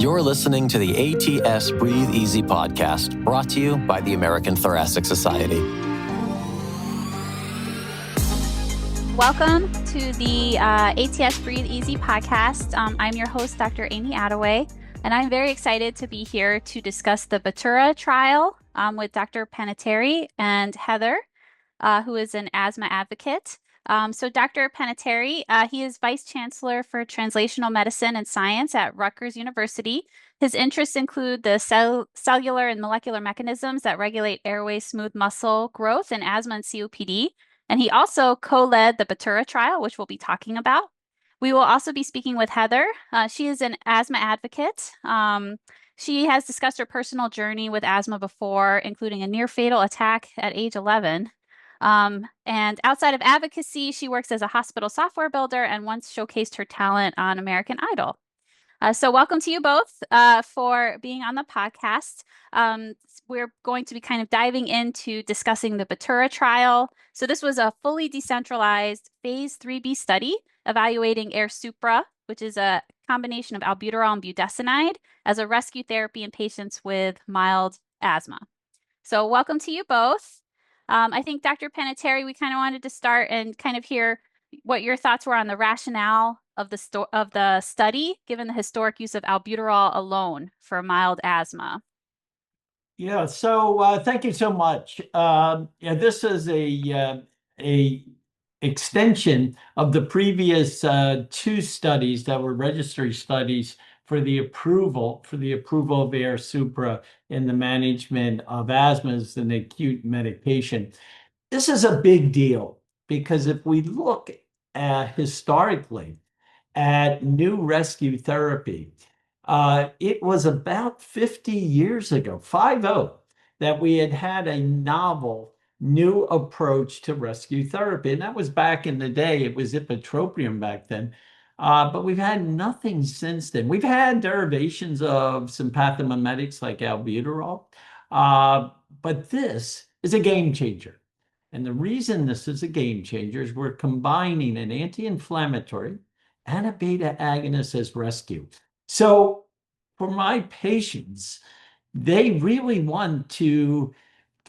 You're listening to the ATS Breathe Easy podcast, brought to you by the American Thoracic Society. Welcome to the ATS Breathe Easy podcast. I'm your host, Dr. Amy Attaway, and I'm very excited to be here to discuss the BATURA trial with Dr. Panettieri and Heather, who is an asthma advocate. So Dr. Panettieri, he is Vice Chancellor for Translational Medicine and Science at Rutgers University. His interests include the cellular and molecular mechanisms that regulate airway smooth muscle growth in asthma and COPD. And he also co-led the BATURA trial, which we'll be talking about. We will also be speaking with Heather. She is an asthma advocate. She has discussed her personal journey with asthma before, including a near-fatal attack at age 11. And outside of advocacy, she works as a hospital software builder and once showcased her talent on American Idol. So welcome to you both for being on the podcast. We're going to be kind of diving into discussing the BATURA trial. So this was a fully decentralized phase 3B study evaluating AIRSUPRA, which is a combination of albuterol and budesonide as a rescue therapy in patients with mild asthma. So welcome to you both. I think Dr. Panettieri, we kind of wanted to start and kind of hear what your thoughts were on the rationale of the study, given the historic use of albuterol alone for mild asthma. Yeah, so thank you so much. This is a extension of the previous two studies that were registry studies for the approval of AIRSUPRA in the management of asthma as an acute medication. This is a big deal because if we look historically at new rescue therapy, it was about 50 years ago, 50, that we had a novel new approach to rescue therapy. And that was back in the day. It was ipratropium back then. But we've had nothing since then. We've had derivations of some pathomimetics like albuterol. But this is a game changer. And the reason this is a game changer is we're combining an anti-inflammatory and a beta agonist as rescue. So for my patients, they really want to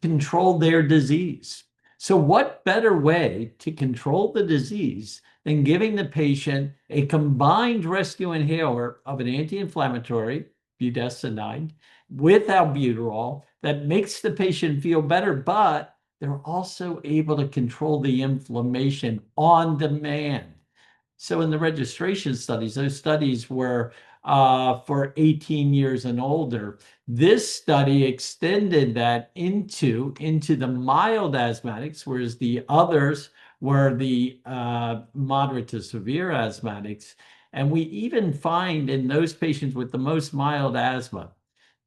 control their disease. So what better way to control the disease than giving the patient a combined rescue inhaler of an anti-inflammatory, budesonide, with albuterol that makes the patient feel better, but they're also able to control the inflammation on demand. So in the registration studies, those studies were for 18 years and older. This study extended that into the mild asthmatics, whereas the others were the moderate to severe asthmatics. And we even find in those patients with the most mild asthma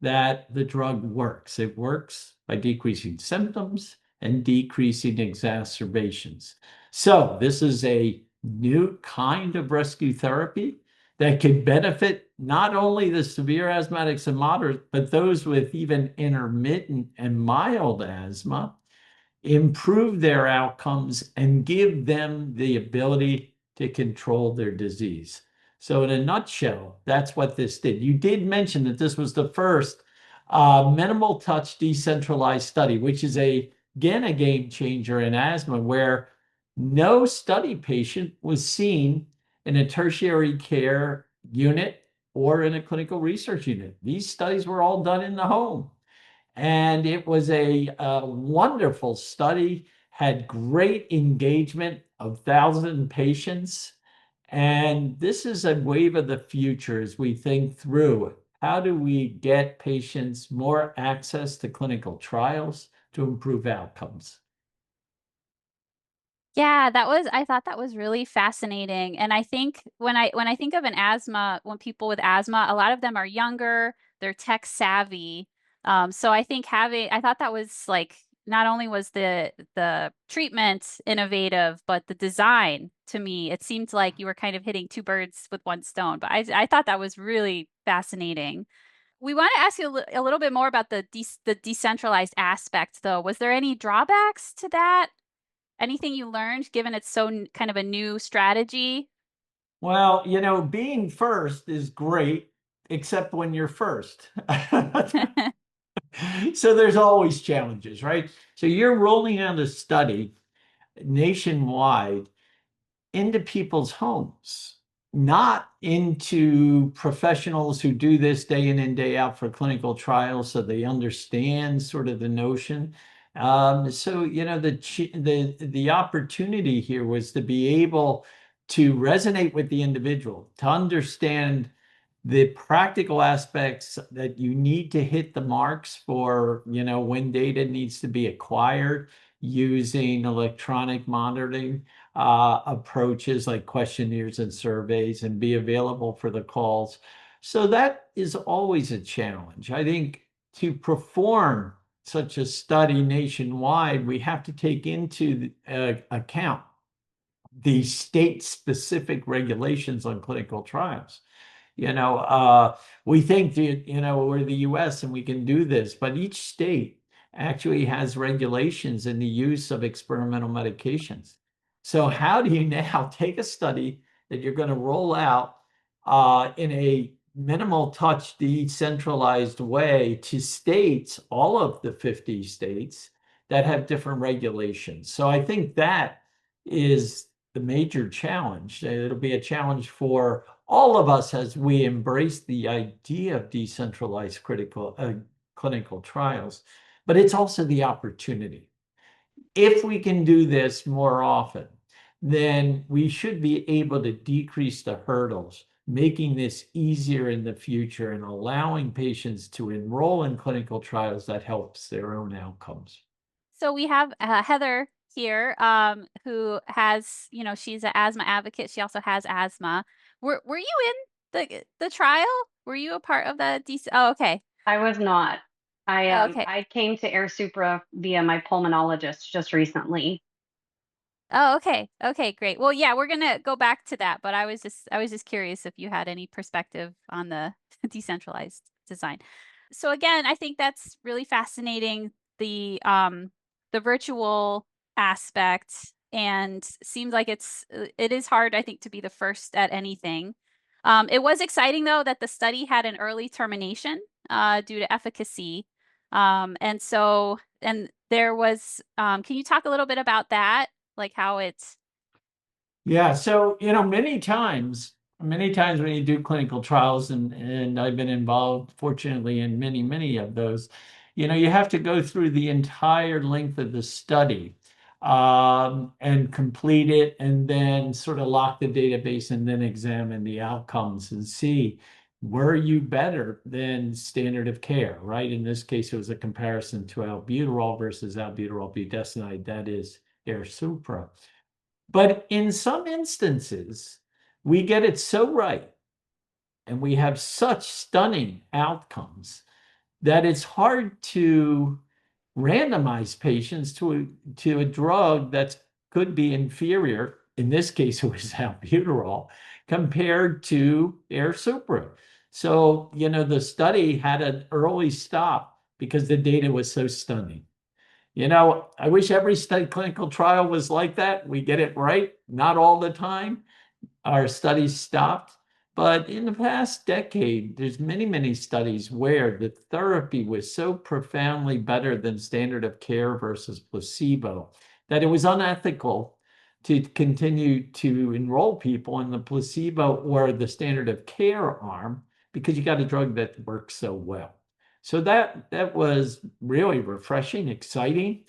that the drug works. It works by decreasing symptoms and decreasing exacerbations. So this is a new kind of rescue therapy that could benefit not only the severe asthmatics and moderate, but those with even intermittent and mild asthma, improve their outcomes and give them the ability to control their disease. So in a nutshell, that's what this did. You did mention that this was the first minimal touch decentralized study, which is again a game changer in asthma, where no study patient was seen in a tertiary care unit or in a clinical research unit. These studies were all done in the home. And it was a wonderful study, had great engagement of 1,000 patients. And this is a wave of the future as we think through how do we get patients more access to clinical trials to improve outcomes. Yeah, I thought that was really fascinating. And I think when I think of when people with asthma, a lot of them are younger, they're tech savvy. So I thought that was like, not only was the treatment innovative, but the design, to me, it seemed like you were kind of hitting two birds with one stone. But I thought that was really fascinating. We want to ask you a little bit more about the decentralized aspect, though. Was there any drawbacks to that? Anything you learned, given it's so kind of a new strategy? Well, being first is great. except when you're first. So there's always challenges, right? So you're rolling out a study nationwide into people's homes, not into professionals who do this day in and day out for clinical trials, so they understand sort of the notion. So the opportunity here was to be able to resonate with the individual, to understand the practical aspects that you need to hit the marks for, when data needs to be acquired using electronic monitoring approaches like questionnaires and surveys, and be available for the calls. So that is always a challenge. I think to perform such a study nationwide, we have to take into account the state-specific regulations on clinical trials. We think that, we're the US and we can do this, but each state actually has regulations in the use of experimental medications. So how do you now take a study that you're going to roll out in a minimal touch, decentralized way to states, all of the 50 states that have different regulations? So I think that is the major challenge. It'll be a challenge for all of us as we embrace the idea of decentralized clinical trials, but it's also the opportunity. If we can do this more often, then we should be able to decrease the hurdles, making this easier in the future and allowing patients to enroll in clinical trials that helps their own outcomes. So we have Heather here, who has, she's an asthma advocate. She also has asthma. Were you in the trial? Were you a part of the Oh, okay. I was not. Okay. I came to AIRSUPRA via my pulmonologist just recently. Oh, okay. Okay, great. Well, yeah, we're gonna go back to that, but I was just curious if you had any perspective on the decentralized design. So again, I think that's really fascinating, the virtual aspect, and seems like it is hard, I think, to be the first at anything. It was exciting though that the study had an early termination due to efficacy. And there was, can you talk a little bit about that? Like how it's Yeah, so many times when you do clinical trials, and I've been involved, fortunately, in many of those, you have to go through the entire length of the study and complete it, and then sort of lock the database, and then examine the outcomes and see, were you better than standard of care, right? In this case, it was a comparison to albuterol versus albuterol budesonide, that is AIRSUPRA. But in some instances, we get it so right, and we have such stunning outcomes, that it's hard to randomize patients to a drug that could be inferior. In this case, it was albuterol compared to AIRSUPRA. So, the study had an early stop because the data was so stunning. I wish every clinical trial was like that. We get it right, not all the time. Our studies stopped. But in the past decade, there's many studies where the therapy was so profoundly better than standard of care versus placebo that it was unethical to continue to enroll people in the placebo or the standard of care arm, because you got a drug that works so well. So that was really refreshing, exciting.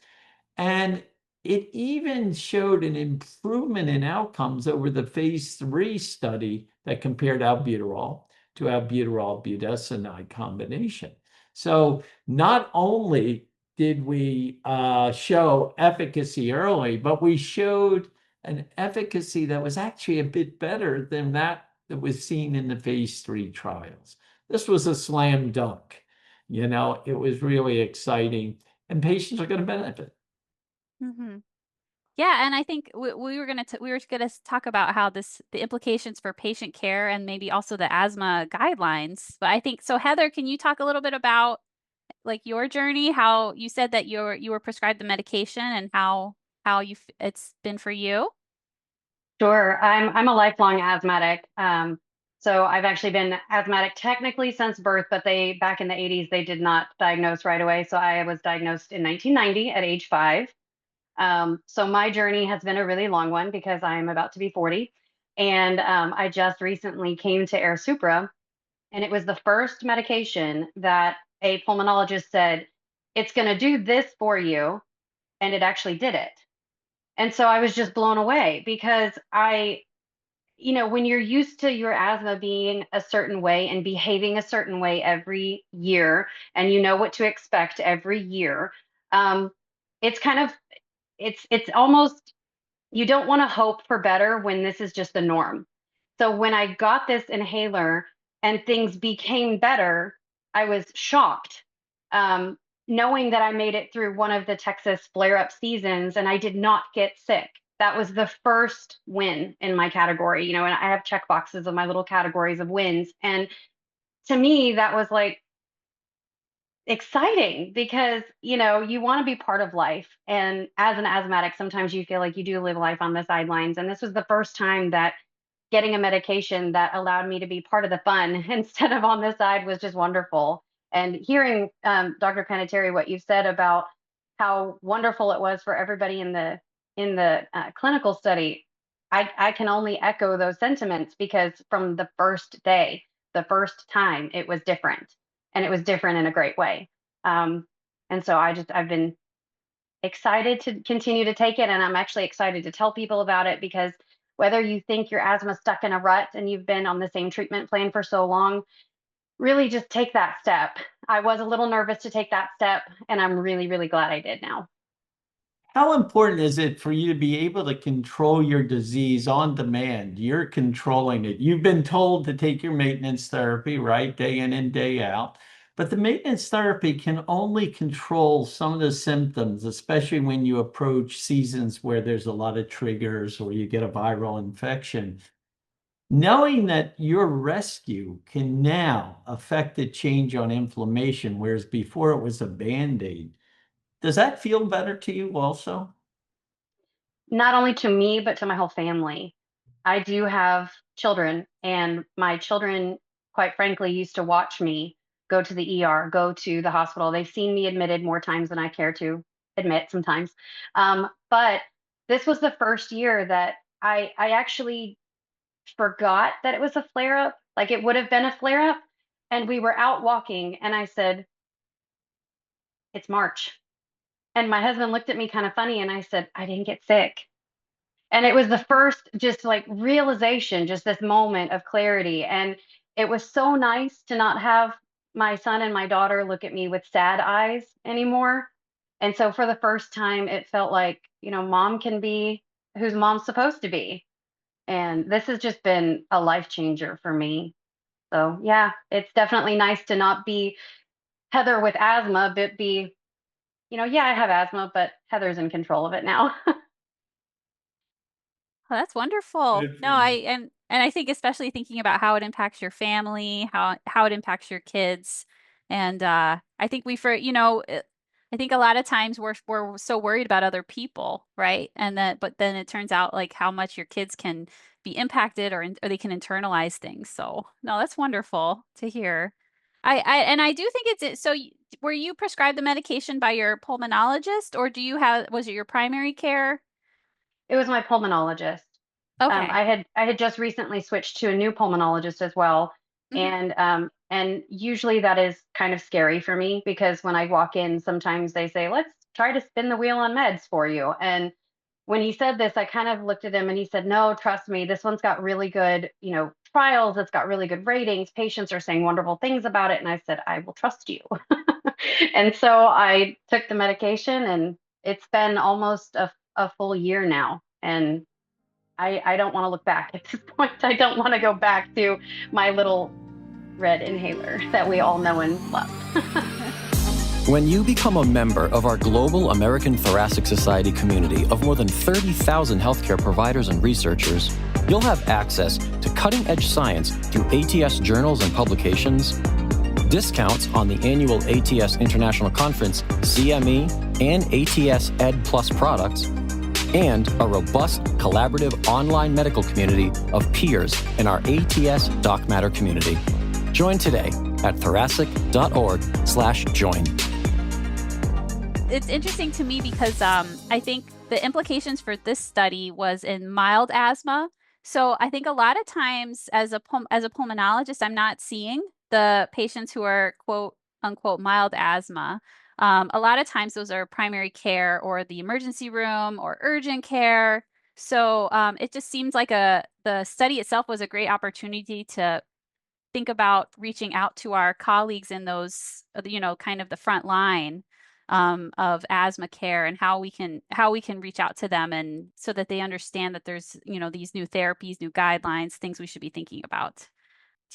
And it even showed an improvement in outcomes over the phase 3 study that compared albuterol to albuterol budesonide combination. So not only did we show efficacy early, but we showed an efficacy that was actually a bit better than that was seen in the phase 3 trials. This was a slam dunk. It was really exciting, and patients are going to benefit. Mm-hmm. Yeah, and I think we were gonna talk about how the implications for patient care and maybe also the asthma guidelines. But I think so. Heather, can you talk a little bit about like your journey? How you said that you were prescribed the medication, and how it's been for you? Sure, I'm a lifelong asthmatic. So I've actually been asthmatic technically since birth, but back in the 80s, they did not diagnose right away. So I was diagnosed in 1990 at age 5. So my journey has been a really long one because I'm about to be 40. And I just recently came to AIRSUPRA, and it was the first medication that a pulmonologist said, it's going to do this for you. And it actually did it. And so I was just blown away because when you're used to your asthma being a certain way and behaving a certain way every year, and you know what to expect every year, it's kind of, it's almost, you don't want to hope for better when this is just the norm. So when I got this inhaler and things became better, I was shocked, knowing that I made it through one of the Texas flare-up seasons and I did not get sick. That was the first win in my category, and I have check boxes of my little categories of wins. And to me, that was like exciting because, you want to be part of life. And as an asthmatic, sometimes you feel like you do live life on the sidelines. And this was the first time that getting a medication that allowed me to be part of the fun instead of on this side was just wonderful. And hearing Dr. Panettieri, what you said about how wonderful it was for everybody in the clinical study, I can only echo those sentiments because from the first day, the first time, it was different, and it was different in a great way. And so I've been excited to continue to take it, and I'm actually excited to tell people about it because whether you think your asthma stuck in a rut and you've been on the same treatment plan for so long, really just take that step. I was a little nervous to take that step, and I'm really, really glad I did now. How important is it for you to be able to control your disease on demand? You're controlling it. You've been told to take your maintenance therapy, right? Day in and day out. But the maintenance therapy can only control some of the symptoms, especially when you approach seasons where there's a lot of triggers or you get a viral infection. Knowing that your rescue can now affect the change on inflammation, whereas before it was a Band-Aid, does that feel better to you also? Not only to me, but to my whole family. I do have children, and my children, quite frankly, used to watch me go to the ER, go to the hospital. They've seen me admitted more times than I care to admit sometimes. But this was the first year that I actually forgot that it was a flare up. Like it would have been a flare up. And we were out walking, and I said, it's March. And my husband looked at me kind of funny, and I said, I didn't get sick. And it was the first just like realization, just this moment of clarity. And it was so nice to not have my son and my daughter look at me with sad eyes anymore. And so for the first time, it felt like, mom can be who's mom's supposed to be. And this has just been a life changer for me. So yeah, it's definitely nice to not be Heather with asthma, but be, yeah, I have asthma, but Heather's in control of it now. Oh, that's wonderful. Good for No, and I think especially thinking about how it impacts your family, how it impacts your kids. And I think I think a lot of times we're so worried about other people, right? But then it turns out like how much your kids can be impacted or they can internalize things. So no, that's wonderful to hear. I do think were you prescribed the medication by your pulmonologist, or was it your primary care? It was my pulmonologist. Okay. I had just recently switched to a new pulmonologist as well. Mhm. And usually that is kind of scary for me because when I walk in, sometimes they say, let's try to spin the wheel on meds for you. And when he said this, I kind of looked at him and he said, no, trust me, this one's got really good, trials. It's got really good ratings. Patients are saying wonderful things about it. And I said, I will trust you. And so I took the medication, and it's been almost a full year now. And I don't want to look back at this point. I don't want to go back to my little red inhaler that we all know and love. When you become a member of our global American Thoracic Society community of more than 30,000 healthcare providers and researchers, you'll have access to cutting-edge science through ATS journals and publications, discounts on the annual ATS International Conference, CME, and ATS Ed Plus products, and a robust, collaborative online medical community of peers in our ATS Doc Matter community. Join today at thoracic.org/join. It's interesting to me because I think the implications for this study was in mild asthma. So I think a lot of times as a pulmonologist, I'm not seeing the patients who are quote unquote mild asthma. A lot of times those are primary care or the emergency room or urgent care. So it just seems like the study itself was a great opportunity to think about reaching out to our colleagues in those, kind of the front line of asthma care, and how we can reach out to them, and so that they understand that there's these new therapies, new guidelines, things we should be thinking about.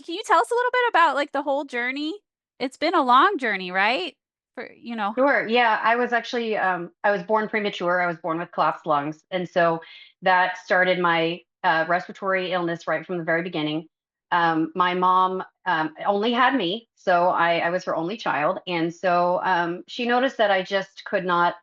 Can you tell us a little bit about like the whole journey? It's been a long journey, right? Sure. Yeah, I was actually I was born premature. I was born with collapsed lungs, and so that started my respiratory illness right from the very beginning. My mom only had me, so I was her only child, and so she noticed that I just could not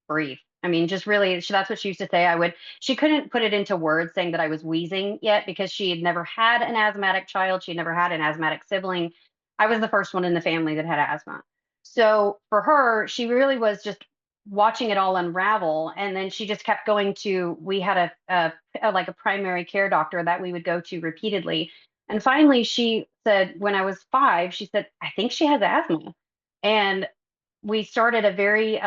breathe. I mean, just really, that's what she used to say. She couldn't put it into words, saying that I was wheezing yet, because she had never had an asthmatic child. She had never had an asthmatic sibling. I was the first one in the family that had asthma. So for her, she really was just watching it all unravel. And then she just kept going to, we had like a primary care doctor that we would go to repeatedly. And finally, she said, when I was 5, she said, I think she has asthma. And we started a very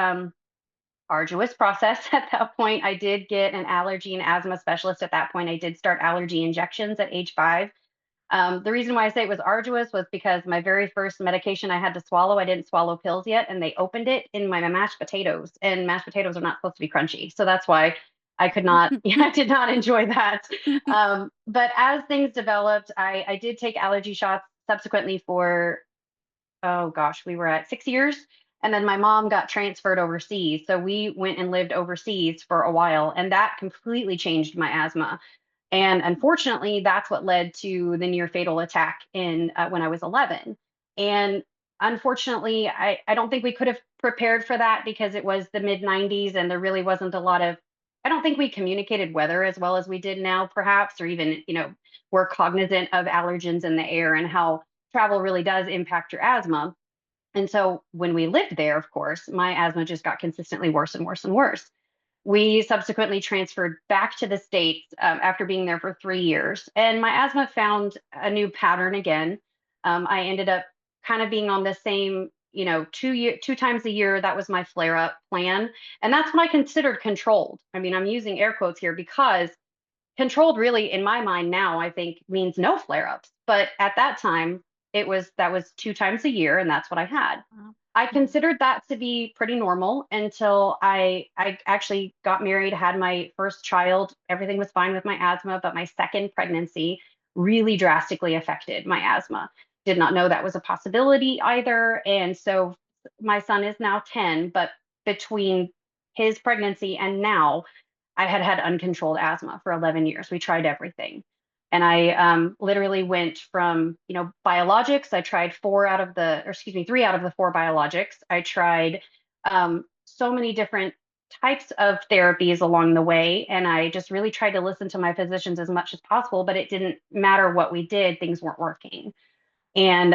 arduous process at that point. I did get an allergy and asthma specialist at that point. I did start allergy injections at age 5. The reason why I say it was arduous was because my very first medication I had to swallow, I didn't swallow pills yet, and they opened it in my mashed potatoes, and mashed potatoes are not supposed to be crunchy. So that's why I could not, I did not enjoy that. But as things developed, I did take allergy shots subsequently for, oh gosh, we were at 6 years. And then my mom got transferred overseas. So we went and lived overseas for a while, and that completely changed my asthma. And unfortunately, that's what led to the near fatal attack in when I was 11. And unfortunately, I don't think we could have prepared for that, because it was the mid 90s and there really wasn't a lot of, I don't think we communicated weather as well as we did now, perhaps, or even, we're cognizant of allergens in the air and how travel really does impact your asthma. And so when we lived there, of course, my asthma just got consistently worse and worse and worse. We subsequently transferred back to the States after being there for 3 years, and my asthma found a new pattern again. I ended up kind of being on the same, 2 times a year. That was my flare up plan. And that's what I considered controlled. I mean, I'm using air quotes here, because controlled really, in my mind now, I think means no flare ups. But at that time, that was 2 times a year, and that's what I had. Wow. I considered that to be pretty normal until I actually got married, had my first child. Everything was fine with my asthma, but my second pregnancy really drastically affected my asthma. Did not know that was a possibility either. And so my son is now 10, but between his pregnancy and now, I had had uncontrolled asthma for 11 years. We tried everything. And I literally went from, biologics. I tried 3 out of the 4 biologics. I tried so many different types of therapies along the way. And I just really tried to listen to my physicians as much as possible, but it didn't matter what we did, things weren't working. And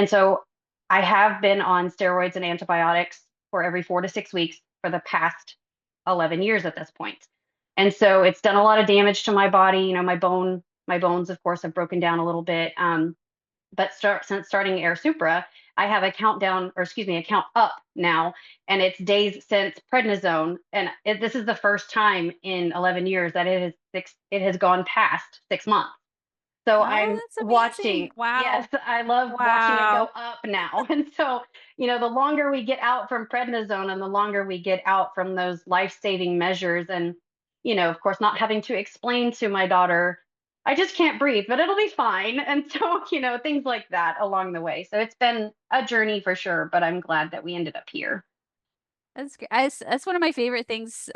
so I have been on steroids and antibiotics for every 4 to 6 weeks for the past 11 years at this point. And so it's done a lot of damage to my body. My bones, of course, have broken down a little bit. But since starting AIRSUPRA, I have a a count up now, and it's days since prednisone. And this is the first time in 11 years that it has gone past 6 months. So Oh, I'm that's amazing. watching. Wow. Yes, I love watching it go up now. And so, the longer we get out from prednisone and the longer we get out from those life-saving measures, and, of course, not having to explain to my daughter, I just can't breathe, but it'll be fine. And so, things like that along the way. So it's been a journey for sure, but I'm glad that we ended up here. That's great. That's one of my favorite things,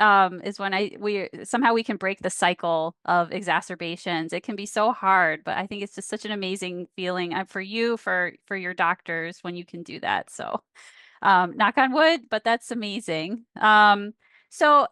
is when we somehow we can break the cycle of exacerbations. It can be so hard, but I think it's just such an amazing feeling for you, for your doctors, when you can do that. So knock on wood, but that's amazing. So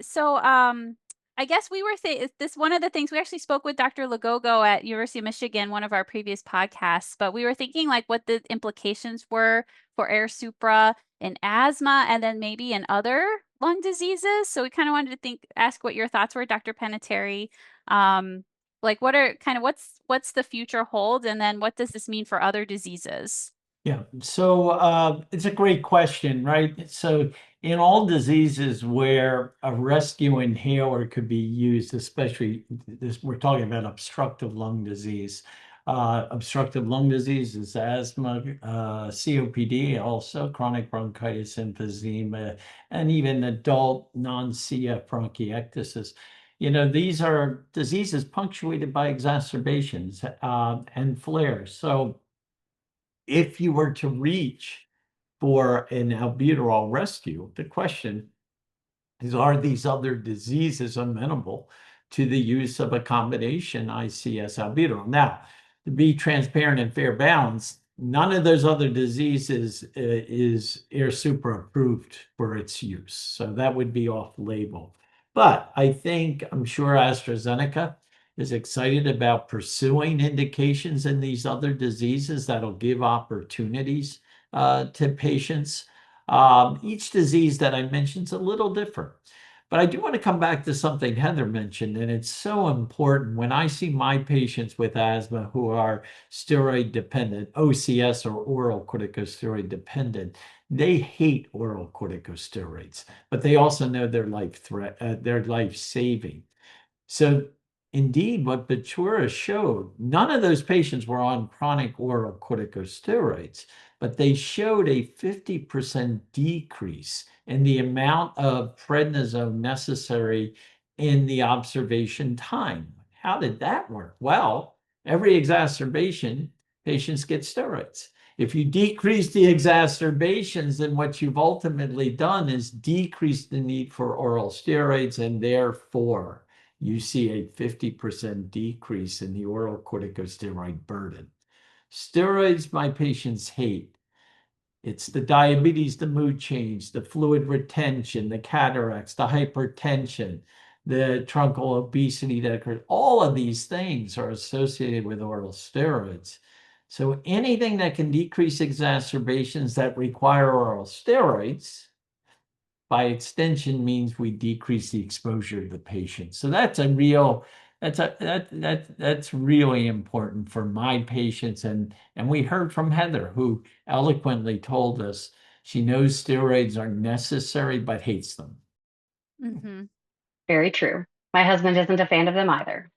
So I guess we were this one of the things we actually spoke with Dr. Lagogo at University of Michigan, one of our previous podcasts, but we were thinking like what the implications were for AIRSUPRA in asthma and then maybe in other lung diseases. So we kind of wanted to ask what your thoughts were, Dr. Panettieri. Like what are kind of what's the future hold, and then what does this mean for other diseases? Yeah, so it's a great question, right? So in all diseases where a rescue inhaler could be used, especially this, we're talking about obstructive lung disease. Obstructive lung disease is asthma, COPD, also chronic bronchitis, emphysema, and even adult non-CF bronchiectasis. You know, these are diseases punctuated by exacerbations and flares. So if you were to reach for an albuterol rescue, the question is, are these other diseases amenable to the use of a combination ICS albuterol? Now, to be transparent and fair balance, none of those other diseases is AIRSUPRA approved for its use. So that would be off label. But I'm sure AstraZeneca is excited about pursuing indications in these other diseases that'll give opportunities to patients. Each disease that I mentioned is a little different. But I do want to come back to something Heather mentioned, and it's so important when I see my patients with asthma who are steroid dependent, OCS or oral corticosteroid dependent. They hate oral corticosteroids, but they also know they're life saving. So indeed, what BATURA showed, none of those patients were on chronic oral corticosteroids, but they showed a 50% decrease in the amount of prednisone necessary in the observation time. How did that work? Well, every exacerbation, patients get steroids. If you decrease the exacerbations, then what you've ultimately done is decrease the need for oral steroids, and therefore you see a 50% decrease in the oral corticosteroid burden. Steroids, my patients hate. It's the diabetes, the mood change, the fluid retention, the cataracts, the hypertension, the truncal obesity that occurs. All of these things are associated with oral steroids. So anything that can decrease exacerbations that require oral steroids, by extension, means we decrease the exposure of the patient. So that's really important for my patients. And we heard from Heather, who eloquently told us she knows steroids are necessary but hates them. Mm-hmm. Very true. My husband isn't a fan of them either.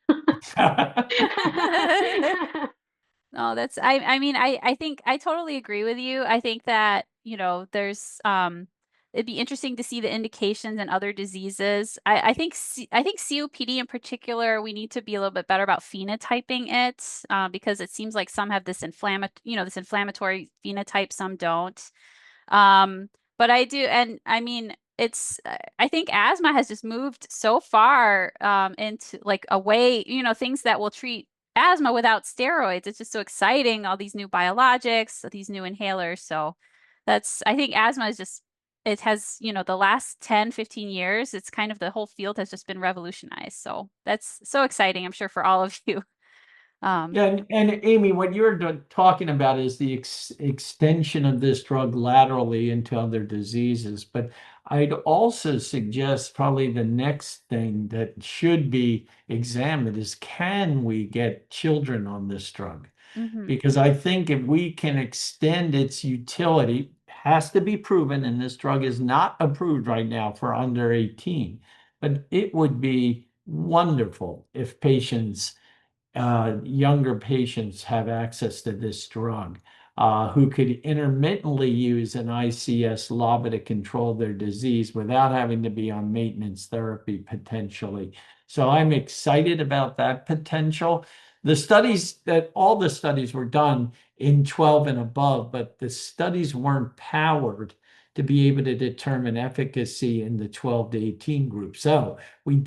No, I mean, I think I totally agree with you. I think that, there's it'd be interesting to see the indications in other diseases. I think COPD in particular, we need to be a little bit better about phenotyping it, because it seems like some have this inflammatory phenotype, some don't. But I do, and I mean, I think asthma has just moved so far into like away, things that will treat asthma without steroids. It's just so exciting, all these new biologics, these new inhalers. So I think asthma is just, it has, the last 10, 15 years, it's kind of the whole field has just been revolutionized. So that's so exciting, I'm sure, for all of you. Yeah, and Amy, what you're talking about is the extension of this drug laterally into other diseases. But I'd also suggest probably the next thing that should be examined is, can we get children on this drug? Mm-hmm. Because I think if we can extend its utility, has to be proven, and this drug is not approved right now for under 18, but it would be wonderful if younger patients have access to this drug, who could intermittently use an ICS LABA to control their disease without having to be on maintenance therapy potentially. So I'm excited about that potential. All the studies were done in 12 and above, but the studies weren't powered to be able to determine efficacy in the 12 to 18 group. So that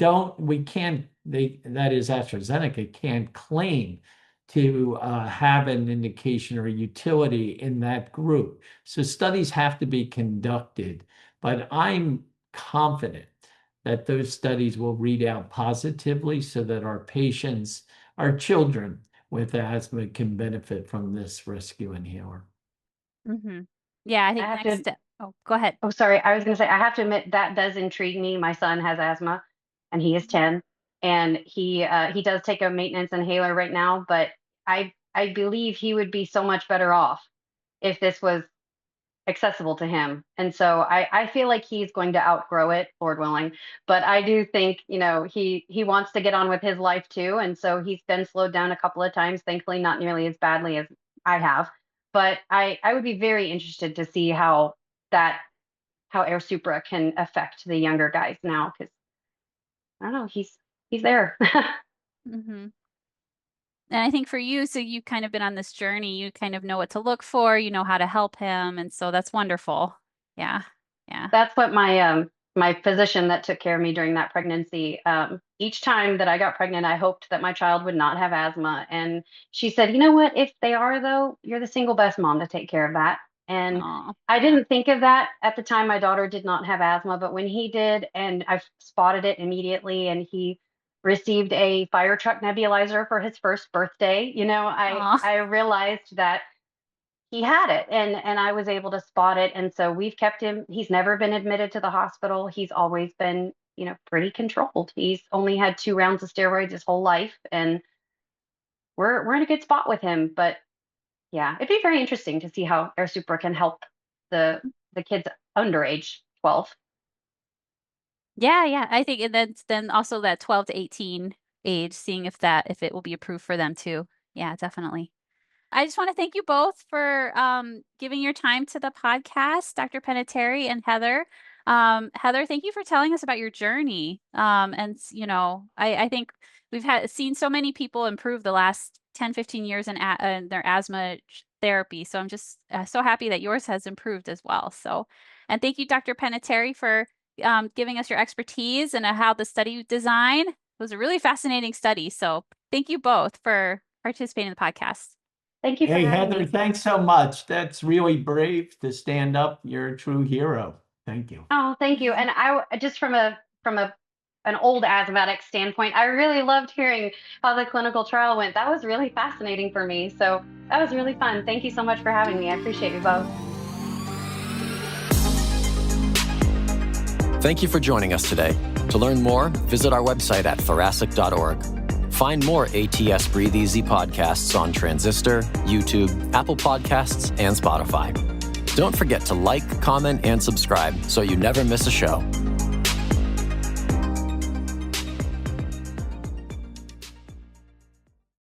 is, AstraZeneca can't claim to have an indication or utility in that group. So studies have to be conducted, but I'm confident that those studies will read out positively so that our patients, our children with asthma can benefit from this rescue inhaler. Mm-hmm. Yeah, I think next step. Oh, go ahead. Oh, sorry. I was going to say, I have to admit that does intrigue me. My son has asthma and he is 10 and he does take a maintenance inhaler right now, but I believe he would be so much better off if this was accessible to him. And so I feel like he's going to outgrow it, Lord willing. But I do think, he wants to get on with his life too. And so he's been slowed down a couple of times, thankfully not nearly as badly as I have. But I would be very interested to see how AIRSUPRA can affect the younger guys now, because I don't know, he's there. Mm-hmm. And I think for you, so you've kind of been on this journey, you kind of know what to look for, you know how to help him. And so that's wonderful. Yeah. Yeah. That's what my physician that took care of me during that pregnancy, each time that I got pregnant, I hoped that my child would not have asthma. And she said, you know what, if they are though, you're the single best mom to take care of that. And I didn't think of that at the time. My daughter did not have asthma, but when he did, and I spotted it immediately, and he received a fire truck nebulizer for his first birthday, I realized that he had it, and I was able to spot it. And so we've kept him. He's never been admitted to the hospital. He's always been, pretty controlled. He's only had 2 rounds of steroids his whole life, and we're in a good spot with him. But yeah, it'd be very interesting to see how AIRSUPRA can help the kids under age 12. Yeah. I think, and then also that 12 to 18 age, seeing if it will be approved for them too. Yeah, definitely. I just want to thank you both for giving your time to the podcast, Dr. Panettieri and Heather. Heather, thank you for telling us about your journey. And I think we've seen so many people improve the last 10, 15 years in their asthma therapy. So I'm just so happy that yours has improved as well. So, and thank you, Dr. Panettieri, for giving us your expertise and how the study design was a really fascinating study. So thank you both for participating in the podcast. Thank you for having Heather, me. thanks so much. That's really brave to stand up. You're a true hero. Thank you. Oh, thank you. And I just from an old asthmatic standpoint, I really loved hearing how the clinical trial went. That was really fascinating for me. So that was really fun. Thank you so much for having me. I appreciate you both. Thank you for joining us today. To learn more, visit our website at thoracic.org. Find more ATS Breathe Easy podcasts on Transistor, YouTube, Apple Podcasts, and Spotify. Don't forget to like, comment, and subscribe so you never miss a show.